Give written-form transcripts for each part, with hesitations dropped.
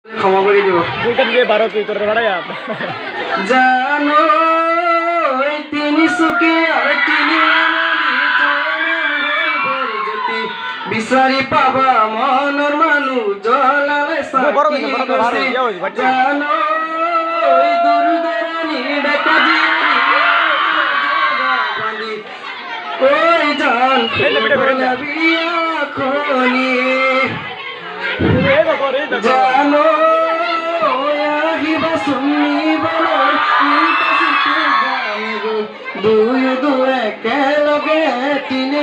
ক্ষমা করে দিব। জানো তিনি সুখে আর তিনি বিচারি পাবা মনের মানুষ জলালে জানো দুর্দানি ডাকা ওই জান খনি জানো আহিবা শুনিব দুই দুই একেলগে তিনি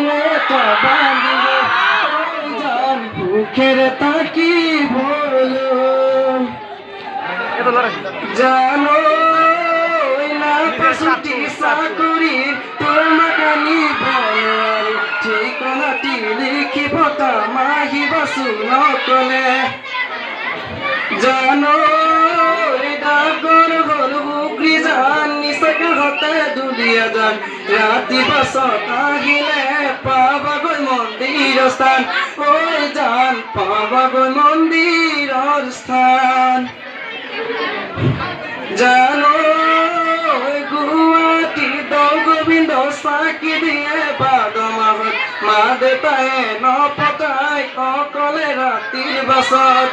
বান্ধিব জান সুখের তাকি বলো জানো না পাশুটি চাকরি তোমাকে নিব ঠিকনাটি লিখিব তামাহিবা শুনকলে জানো ডাগর হল বুকরি জান নিশাকে হতে দুলিয়া যান রাতি বাসত আহিলে পাবাগৈ মন্দির স্থান ওই জান পাবাগৈ মন্দির স্থান জানো গুয়াহাটী দৌল গোবিন্দ চাকি দিয়ে বাদ মাহত মা দেউতাই নপতাই অকলে ৰাতিৰ বাছত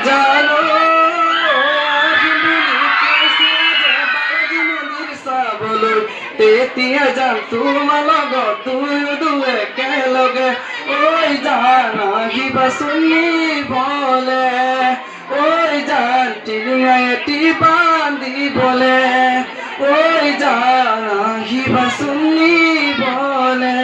জানো মন্দিৰ চাবলৈ তেতিয়া যাম তোমাৰ লগত দুই একেলগে ঐ জান আহিবা শুনিবলে ওই জান টিঙাইটি বান্ধিবলে ওই জান আহিবা শুনিবলে